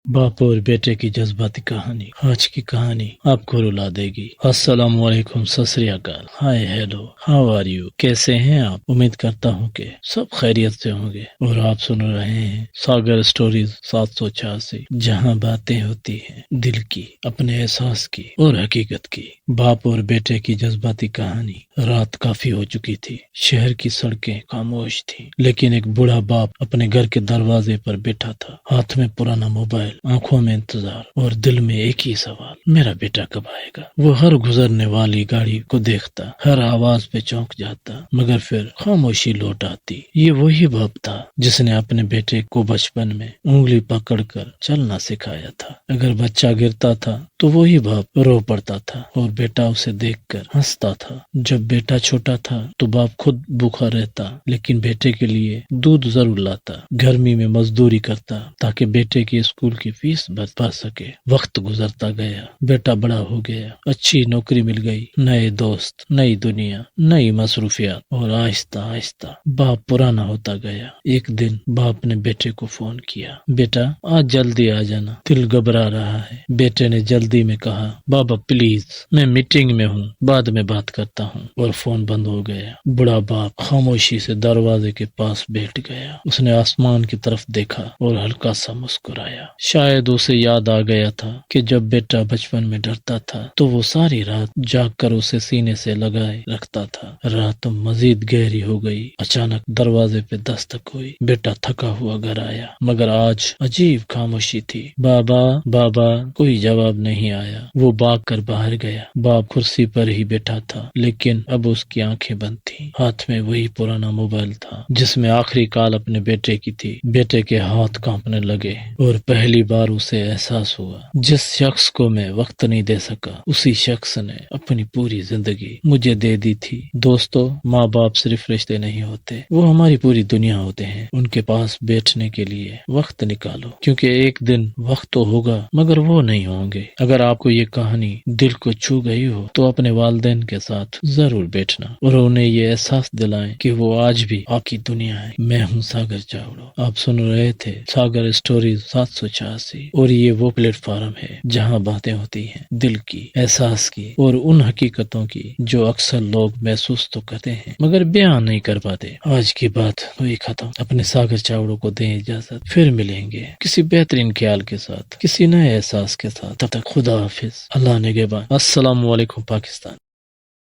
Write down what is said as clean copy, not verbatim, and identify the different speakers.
Speaker 1: باپ اور بیٹے کی جذباتی کہانی۔ آج کی کہانی آپ کو رلا دے گی۔ السلام علیکم، ست سری اکال، hi hello, how are you, کیسے ہیں آپ؟ امید کرتا ہوں کہ سب خیریت سے ہوں گے اور آپ سن رہے ہیں ساگر اسٹوریز 786، جہاں باتیں ہوتی ہیں دل کی، اپنے احساس کی اور حقیقت کی۔ باپ اور بیٹے کی جذباتی کہانی۔ رات کافی ہو چکی تھی، شہر کی سڑکیں خاموش تھیں، لیکن ایک بوڑھا باپ اپنے گھر کے دروازے پر بیٹھا تھا، ہاتھ میں پرانا موبائل، آنکھوں میں انتظار اور دل میں ایک ہی سوال، میرا بیٹا کب آئے گا؟ وہ ہر گزرنے والی گاڑی کو دیکھتا، ہر آواز پہ چونک جاتا، مگر پھر خاموشی لوٹ آتی۔ یہ وہی باپ تھا جس نے اپنے بیٹے کو بچپن میں انگلی پکڑ کر چلنا سکھایا تھا۔ اگر بچہ گرتا تھا تو وہی باپ رو پڑتا تھا اور بیٹا اسے دیکھ کر ہنستا تھا۔ جب بیٹا چھوٹا تھا تو باپ خود بھوکا رہتا، لیکن بیٹے کے لیے دودھ ضرور لاتا، گرمی میں مزدوری کرتا تاکہ بیٹے کی اسکول کی فیس بھر سکے۔ وقت گزرتا گیا، بیٹا بڑا ہو گیا، اچھی نوکری مل گئی، نئے دوست، نئی دنیا، نئی مصروفیات، اور آہستہ آہستہ باپ پرانا ہوتا گیا۔ ایک دن باپ نے بیٹے کو فون کیا، بیٹا آج جلدی آ جانا، دل گھبرا رہا ہے۔ بیٹے نے جلدی میں کہا، بابا پلیز، میں میٹنگ میں ہوں، بعد میں بات کرتا ہوں، اور فون بند ہو گیا۔ بڑا باپ خاموشی سے دروازے کے پاس بیٹھ گیا۔ اس نے آسمان کی طرف دیکھا اور ہلکا سا مسکرایا۔ شاید اسے یاد آ گیا تھا کہ جب بیٹا بچپن میں ڈرتا تھا تو وہ ساری رات جاگ کر اسے سینے سے لگائے رکھتا تھا۔ رات مزید گہری ہو گئی، اچانک دروازے پہ دستک ہوئی۔ بیٹا تھکا ہوا گھر آیا، مگر آج عجیب خاموشی تھی۔ بابا بابا، کوئی جواب نہیں آیا۔ وہ بھاگ کر باہر گیا۔ باپ کرسی پر ہی بیٹھا تھا، لیکن اب اس کی آنکھیں بند تھیں۔ ہاتھ میں وہی پرانا موبائل تھا جس میں آخری کال اپنے بیٹے کی تھی۔ بیٹے کے ہاتھ کانپنے لگے اور پہلی بار اسے احساس ہوا، جس شخص کو میں وقت نہیں دے سکا، اسی شخص نے اپنی پوری زندگی مجھے دے دی تھی۔ دوستو، ماں باپ صرف رشتے نہیں ہوتے، وہ ہماری پوری دنیا ہوتے ہیں۔ ان کے پاس بیٹھنے کے لیے وقت نکالو، کیونکہ ایک دن وقت تو ہوگا مگر وہ نہیں ہوں گے۔ اگر آپ کو یہ کہانی دل کو چھو گئی ہو تو اپنے والدین کے ساتھ ضرور بیٹھنا اور انہیں یہ احساس دلائیں کہ وہ آج بھی آپ کی دنیا ہے۔ میں ہوں ساگر چاوڑا، آپ سن رہے تھے ساگر اسٹوریز 786، اور یہ وہ پلیٹ فارم ہے جہاں باتیں ہوتی ہیں دل کی، احساس کی، اور ان حقیقتوں کی جو اکثر لوگ محسوس تو کرتے ہیں مگر بیان نہیں کر پاتے۔ آج کی بات ہوئی ختم۔ اپنے ساگر چاوڑوں کو دیں اجازت، پھر ملیں گے کسی بہترین خیال کے ساتھ، کسی نئے احساس کے ساتھ۔ تب تک خدا حافظ، اللہ نگہبان۔ السلام علیکم پاکستان۔